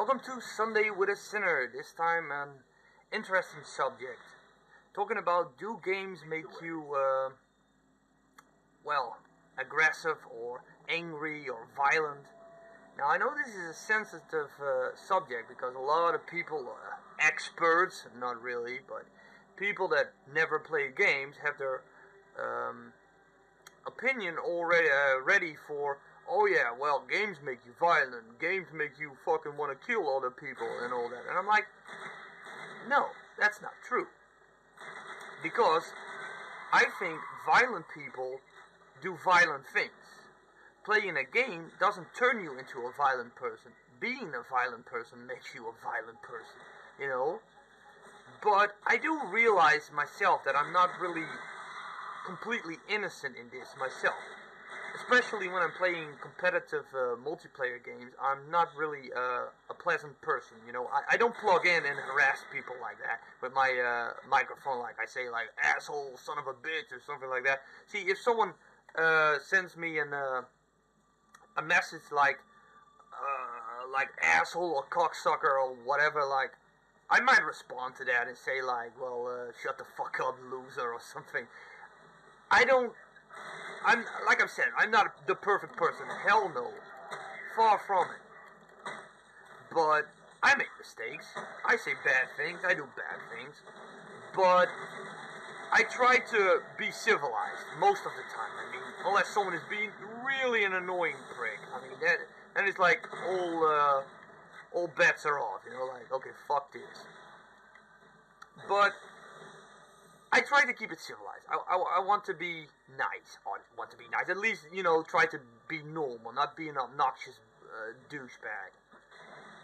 Welcome to Sunday with a Sinner. This time an interesting subject. Talking about, do games make you, well, aggressive or angry or violent? Now I know this is a sensitive subject because a lot of people, experts, not really, but people that never play games have their opinion already ready for, oh yeah, well, games make you violent, games make you fucking want to kill other people and all that. And I'm like, no, that's not true. Because I think violent people do violent things. Playing a game doesn't turn you into a violent person. Being a violent person makes you a violent person, you know? But I do realize myself that I'm not really completely innocent in this myself. Especially when I'm playing competitive multiplayer games, I'm not really a pleasant person, you know. I don't plug in and harass people like that with my microphone, like I say, like, asshole, son of a bitch, or something like that. See, if someone sends me a message like asshole or cocksucker or whatever, like, I might respond to that and say, like, well, shut the fuck up, loser, or something. Like I've said, I'm not the perfect person. Hell no. Far from it. But I make mistakes. I say bad things. I do bad things. But I try to be civilized most of the time. I mean, unless someone is being really an annoying prick. I mean, then it's like all bets are off. You know, like, okay, fuck this. But I try to keep it civilized. I want to be nice. I want to be nice. At least, you know, try to be normal, not be an obnoxious douchebag.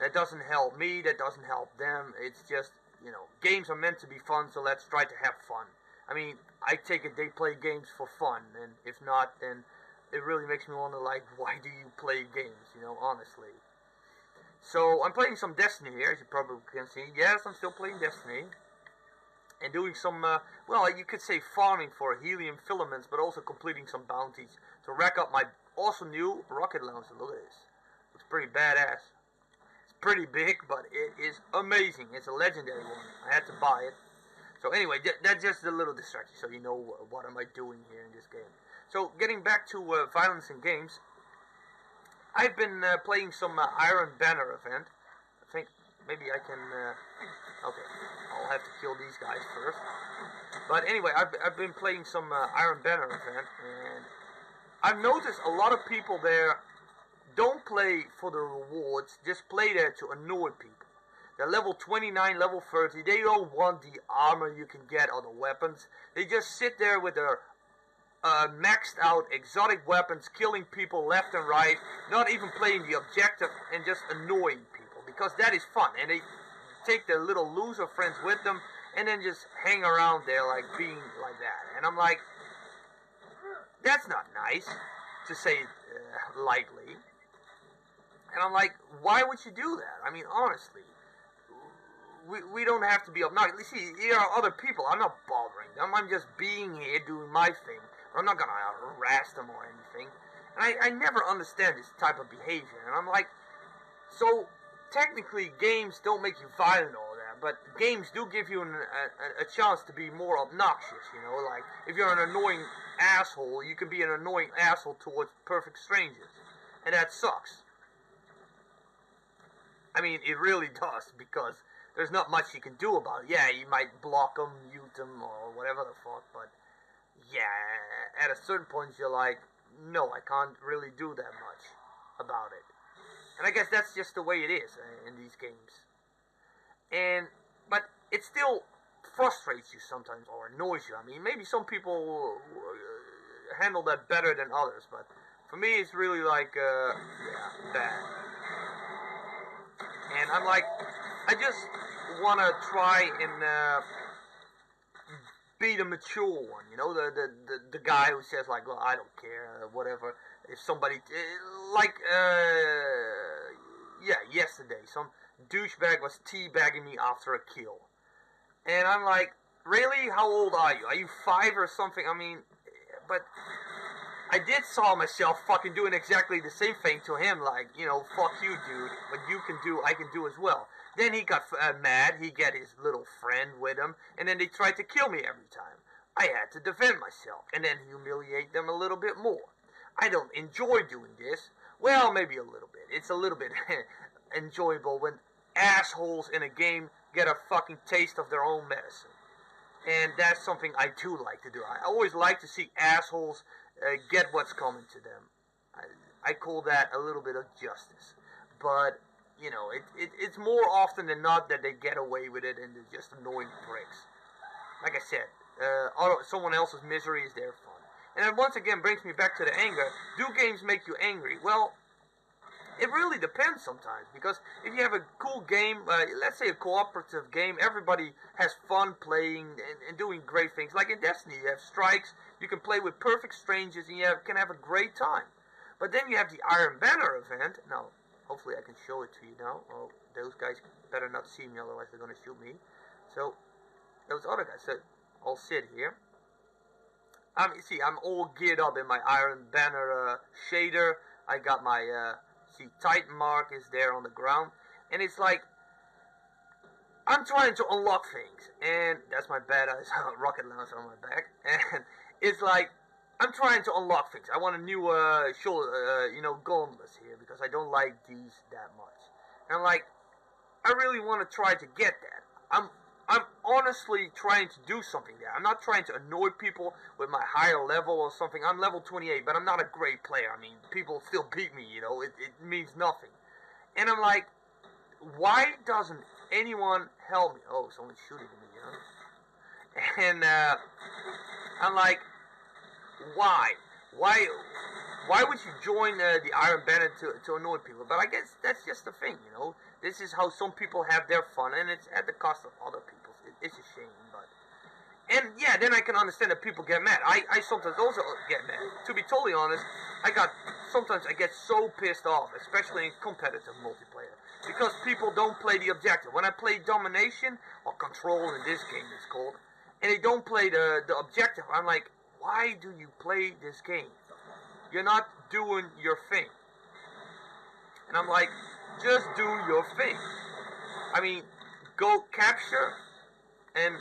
That doesn't help me, that doesn't help them. It's just, you know, games are meant to be fun, so let's try to have fun. I mean, I take it they play games for fun, and if not, then it really makes me wonder, like, why do you play games, you know, honestly. So, I'm playing some Destiny here, as you probably can see. Yes, I'm still playing Destiny. And doing some, well, you could say farming for helium filaments, but also completing some bounties to rack up my awesome new rocket launcher. Look at this. Looks pretty badass. It's pretty big, but it is amazing. It's a legendary one. I had to buy it. So anyway, that's just a little distraction, so you know what am I doing here in this game. So getting back to violence in games, I've been playing some Iron Banner event. I think maybe I can, okay, I'll have to kill these guys first. But anyway, I've been playing some Iron Banner event, and I've noticed a lot of people there don't play for the rewards, just play there to annoy people. They're level 29, level 30, they don't want the armor you can get or the weapons. They just sit there with their maxed out exotic weapons, killing people left and right, not even playing the objective, and just annoying people. Because that is fun, and they take their little loser friends with them, and then just hang around there like being like that. And I'm like, that's not nice, to say it lightly. And I'm like, why would you do that? I mean, honestly, we don't have to be obnoxious. See, there are other people. I'm not bothering them. I'm just being here doing my thing. I'm not gonna harass them or anything. And I never understand this type of behavior. And I'm like, so technically, games don't make you violent or all that, but games do give you a chance to be more obnoxious, you know, like, if you're an annoying asshole, you can be an annoying asshole towards perfect strangers, and that sucks. I mean, it really does, because there's not much you can do about it. Yeah, you might block them, mute them, or whatever the fuck, but, yeah, at a certain point, you're like, no, I can't really do that much about it. And I guess that's just the way it is in these games. But it still frustrates you sometimes or annoys you. I mean, maybe some people handle that better than others, but for me it's really like, yeah, bad. And I'm like, I just want to try and be the mature one, you know, the guy who says like, well, I don't care, whatever. If somebody, like, yeah, yesterday, some douchebag was teabagging me after a kill. And I'm like, really? How old are you? Are you 5 or something? I mean, but I did saw myself fucking doing exactly the same thing to him, like, you know, fuck you, dude. What you can do, I can do as well. Then he got mad. He got his little friend with him, and then they tried to kill me every time. I had to defend myself, and then humiliate them a little bit more. I don't enjoy doing this. Well, maybe a little bit. It's a little bit enjoyable when assholes in a game get a fucking taste of their own medicine. And that's something I do like to do. I always like to see assholes get what's coming to them. I call that a little bit of justice. But, you know, it's more often than not that they get away with it and they're just annoying pricks. Like I said, someone else's misery is their fun. And that once again brings me back to the anger. Do games make you angry? Well, it really depends sometimes, because if you have a cool game, let's say a cooperative game, everybody has fun playing and doing great things. Like in Destiny, you have strikes, you can play with perfect strangers, and you can have a great time. But then you have the Iron Banner event. Now, hopefully I can show it to you now. Oh, those guys better not see me, otherwise they're going to shoot me. So, those other guys, so I'll sit here. You see, I'm all geared up in my Iron Banner shader. I got my... See, Titan mark is there on the ground, and it's like I'm trying to unlock things, and that's my badass rocket launcher on my back, and it's like I'm trying to unlock things. I want a new you know, gauntlets here because I don't like these that much, and I'm like, I really want to try to get that. I'm honestly trying to do something there. I'm not trying to annoy people with my higher level or something. I'm level 28, but I'm not a great player. I mean, people still beat me, you know. It means nothing. And I'm like, why doesn't anyone help me? Oh, someone's shooting me, you know. And I'm like, why? Why would you join the Iron Banner to annoy people? But I guess that's just the thing, you know. This is how some people have their fun, and it's at the cost of other people's. It's a shame, but... And, yeah, then I can understand that people get mad. I sometimes also get mad. To be totally honest, sometimes I get so pissed off, especially in competitive multiplayer, because people don't play the objective. When I play Domination, or Control in this game it's called, and they don't play the objective, I'm like, why do you play this game? You're not doing your thing. And I'm like, just do your thing. I mean, go capture and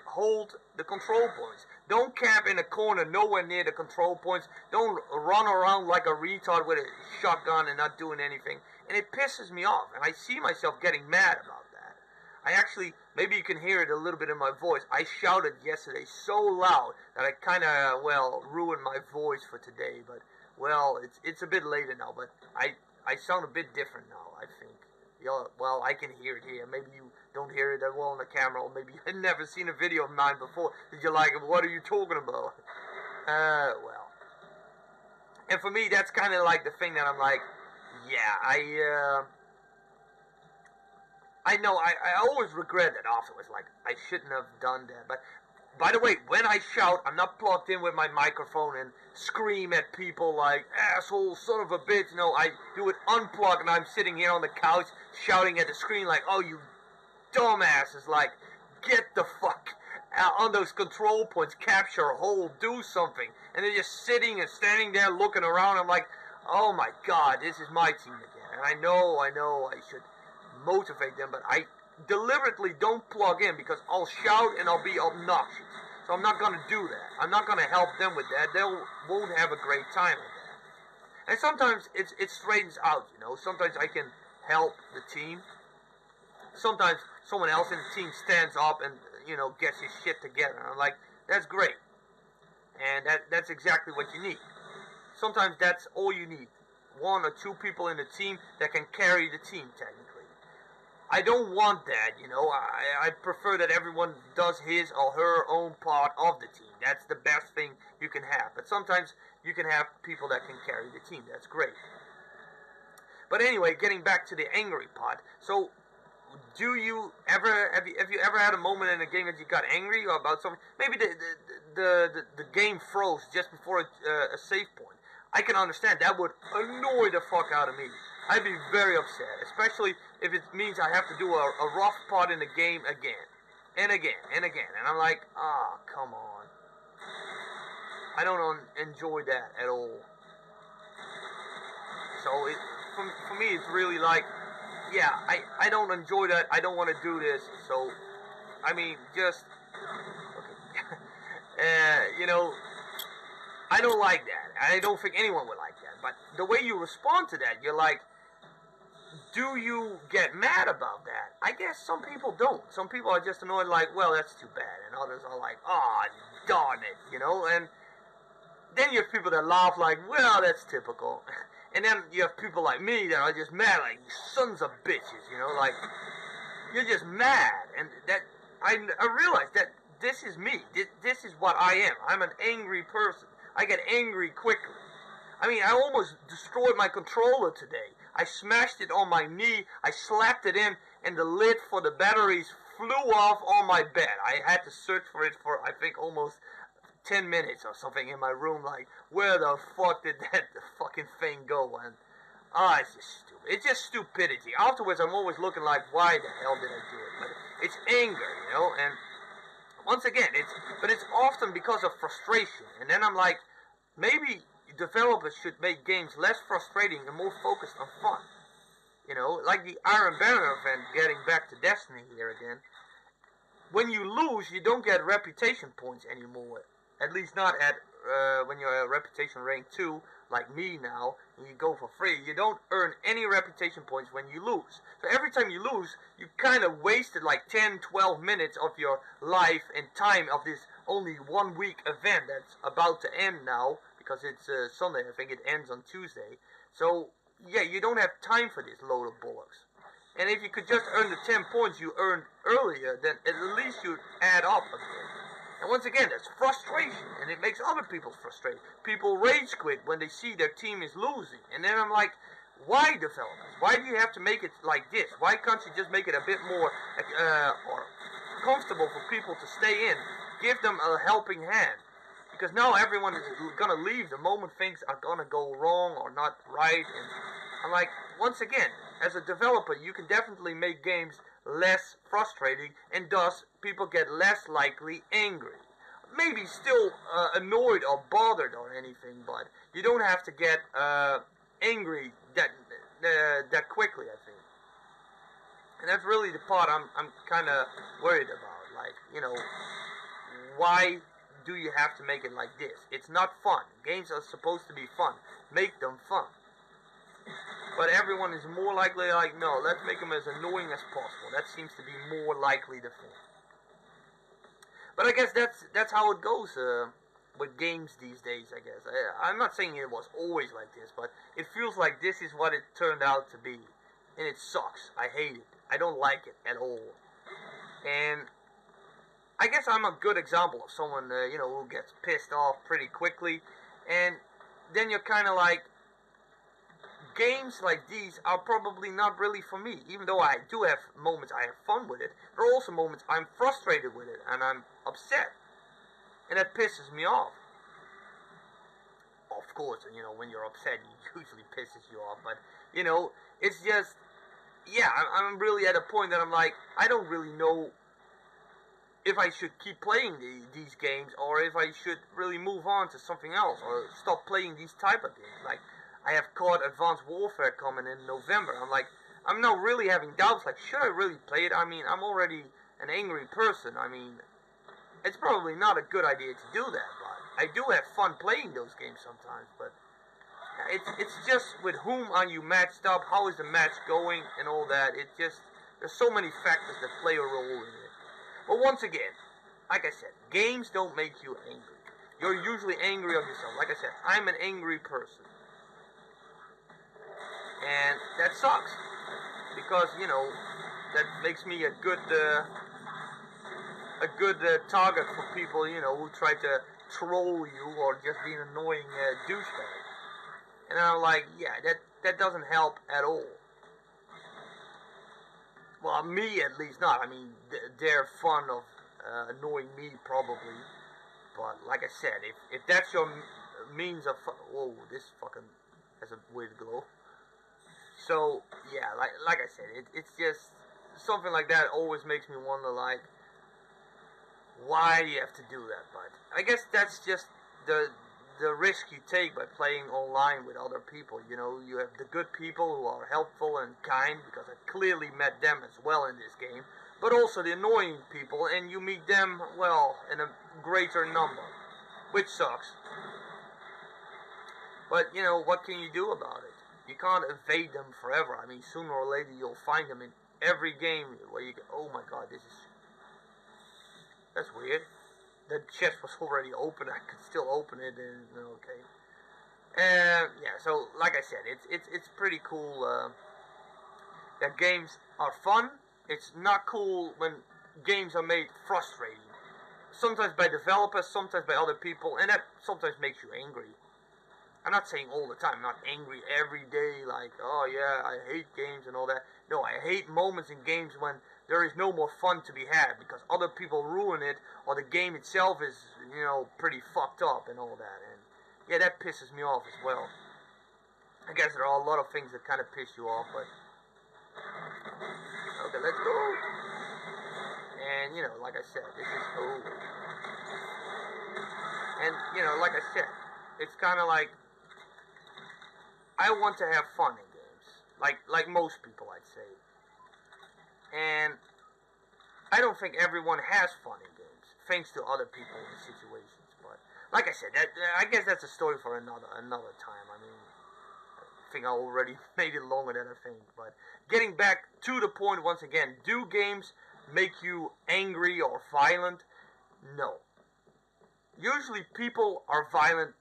hold the control points. Don't camp in a corner nowhere near the control points. Don't run around like a retard with a shotgun and not doing anything. And it pisses me off. And I see myself getting mad about that. I actually, maybe you can hear it a little bit in my voice. I shouted yesterday so loud that I kind of, well, ruined my voice for today. But, well, it's a bit later now. But I sound a bit different now, I think. Well, I can hear it here. Maybe you don't hear it that well on the camera, or maybe you had never seen a video of mine before. Did you like it? What are you talking about? Well. And for me, that's kind of like the thing that I'm like, yeah, I know, I always regret it afterwards. Like, I shouldn't have done that. But, by the way, when I shout, I'm not plugged in with my microphone and scream at people like, asshole, son of a bitch. No, I do it unplugged, and I'm sitting here on the couch shouting at the screen like, oh, you dumbasses, like, get the fuck out on those control points, capture, hold, do something. And they're just sitting and standing there looking around. I'm like, oh my god, this is my team again. And I know I should motivate them, but I deliberately don't plug in because I'll shout and I'll be obnoxious. So I'm not going to do that. I'm not going to help them with that. They won't have a great time with that. And sometimes it straightens out, you know. Sometimes I can help the team. Sometimes someone else in the team stands up and, you know, gets his shit together. And I'm like, that's great. And that's exactly what you need. Sometimes that's all you need. One or two people in the team that can carry the team, technically. I don't want that, you know. I prefer that everyone does his or her own part of the team. That's the best thing you can have. But sometimes you can have people that can carry the team. That's great. But anyway, getting back to the angry part. So, have you ever had a moment in a game that you got angry about something? Maybe the game froze just before a save point. I can understand. That would annoy the fuck out of me. I'd be very upset, especially if it means I have to do a rough part in the game again, and again, and again. And I'm like, ah, oh, come on. I don't enjoy that at all. So for me, it's really like, yeah, I don't enjoy that. I don't want to do this. So, I mean, just, you know, I don't like that. I don't think anyone would like that. But the way you respond to that, you're like, do you get mad about that? I guess some people don't. Some people are just annoyed, like, well, that's too bad. And others are like, oh, darn it, you know? And then you have people that laugh like, well, that's typical. And then you have people like me that are just mad, like, sons of bitches, you know? Like, you're just mad. And that, I realize that this is me. This is what I am. I'm an angry person. I get angry quickly. I mean, I almost destroyed my controller today. I smashed it on my knee, I slapped it in, and the lid for the batteries flew off on my bed. I had to search for it for, I think, almost 10 minutes or something in my room, like, where the fuck did that fucking thing go? And, it's just stupid. It's just stupidity. Afterwards, I'm always looking like, why the hell did I do it? But it's anger, you know, and once again, it's often because of frustration. And then I'm like, maybe developers should make games less frustrating and more focused on fun. You know, like the Iron Banner event, getting back to Destiny here again. When you lose, you don't get reputation points anymore. At least not at when you're at reputation rank 2, like me now, and you go for free. You don't earn any reputation points when you lose. So every time you lose, you kind of wasted like 10, 12 minutes of your life and time of this only 1 week event that's about to end now. Because it's Sunday, I think it ends on Tuesday. So, yeah, you don't have time for this load of bullocks. And if you could just earn the 10 points you earned earlier, then at least you'd add up a bit. And once again, that's frustration, and it makes other people frustrated. People rage quit when they see their team is losing. And then I'm like, why developers? Why do you have to make it like this? Why can't you just make it a bit more or comfortable for people to stay in? Give them a helping hand. Because now everyone is going to leave the moment things are going to go wrong or not right. And I'm like, once again, as a developer, you can definitely make games less frustrating, and thus people get less likely angry. Maybe still annoyed or bothered or anything, but you don't have to get angry that quickly, I think. And that's really the part I'm kind of worried about. Like, you know, why do you have to make it like this? It's not fun. Games are supposed to be fun. Make them fun. But everyone is more likely like, no, let's make them as annoying as possible. That seems to be more likely the thing. But I guess that's how it goes with games these days, I guess. I'm not saying it was always like this, but it feels like this is what it turned out to be. And it sucks. I hate it. I don't like it at all. And I guess I'm a good example of someone, you know, who gets pissed off pretty quickly. And then you're kind of like, games like these are probably not really for me. Even though I do have moments I have fun with it, there are also moments I'm frustrated with it and I'm upset. And that pisses me off. Of course, you know, when you're upset, it usually pisses you off. But, you know, it's just, yeah, I'm really at a point that I'm like, I don't really know if I should keep playing these games, or if I should really move on to something else, or stop playing these type of games. Like, I have caught Advanced Warfare coming in November. I'm like, I'm now really having doubts, like, should I really play it? I mean, I'm already an angry person. I mean, it's probably not a good idea to do that, but I do have fun playing those games sometimes, but it's just with whom are you matched up, how is the match going, and all that. It just, there's so many factors that play a role in it. But once again, like I said, games don't make you angry. You're usually angry of yourself. Like I said, I'm an angry person. And that sucks. Because, you know, that makes me a good target for people, you know, who try to troll you or just be an annoying douchebag. And I'm like, yeah, that doesn't help at all. Well, me at least not. I mean, they're fond of annoying me probably. But like I said, if that's your means of whoa, this fucking has a weird glow. So yeah, like I said, it's just something like that always makes me wonder, like, why do you have to do that? But I guess that's just the risk you take by playing online with other people. You know, you have the good people who are helpful and kind, because I clearly met them as well in this game, but also the annoying people, and you meet them, well, in a greater number, which sucks. But, you know, what can you do about it? You can't evade them forever. I mean, sooner or later you'll find them in every game where you go, oh my god, that's weird. The chest was already open. I could still open it, and okay. Yeah. So, like I said, it's pretty cool. That games are fun. It's not cool when games are made frustrating. Sometimes by developers, sometimes by other people, and that sometimes makes you angry. I'm not saying all the time. I'm not angry every day, like, oh yeah, I hate games and all that. No, I hate moments in games when there is no more fun to be had because other people ruin it, or the game itself is, you know, pretty fucked up and all that. And yeah, that pisses me off as well. I guess there are a lot of things that kind of piss you off, but okay, let's go. And you know, like I said, this is over. And you know, like I said, it's kind of like, I want to have fun in games, like most people, I'd say. And I don't think everyone has fun in games, thanks to other people and situations. But like I said, I guess that's a story for another time. I mean, I think I already made it longer than I think. But getting back to the point once again, do games make you angry or violent? No. Usually people are violent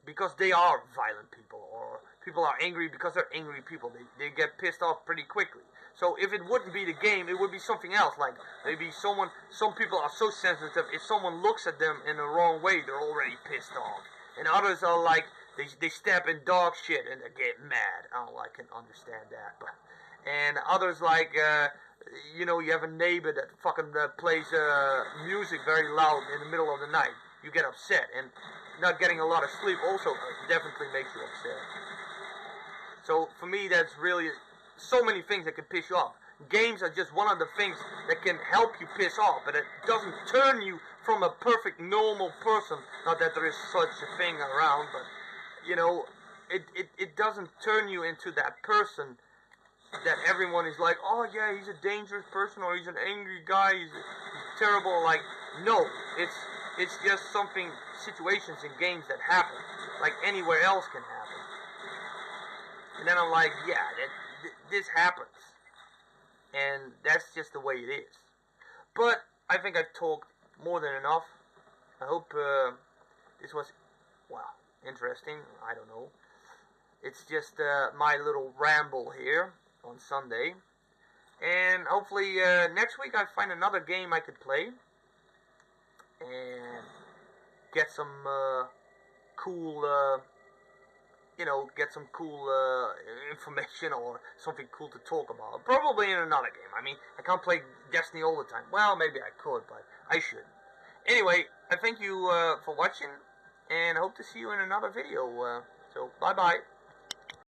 because they are violent people, or people are angry because they're angry people. They get pissed off pretty quickly. So if it wouldn't be the game, it would be something else. Like maybe some people are so sensitive, if someone looks at them in the wrong way, they're already pissed off. And others are like, they step in dog shit and they get mad. Oh, I can understand that. And others like, you know, you have a neighbor that fucking plays music very loud in the middle of the night. You get upset, and not getting a lot of sleep also definitely makes you upset. So for me, that's really so many things that can piss you off. Games are just one of the things that can help you piss off, but it doesn't turn you from a perfect normal person. Not that there is such a thing around, but you know, it doesn't turn you into that person that everyone is like, oh yeah, he's a dangerous person, or he's an angry guy, he's terrible. Like, no, it's just situations in games that happen, like anywhere else can happen. And then I'm like, yeah, this happens. And that's just the way it is. But I think I've talked more than enough. I hope this was, well, interesting. I don't know. It's just my little ramble here on Sunday. And hopefully next week I find another game I could play. And get some cool, you know, get some cool information or something cool to talk about. Probably in another game. I mean, I can't play Destiny all the time. Well, maybe I could, but I shouldn't. Anyway, I thank you for watching, and I hope to see you in another video. So, bye-bye.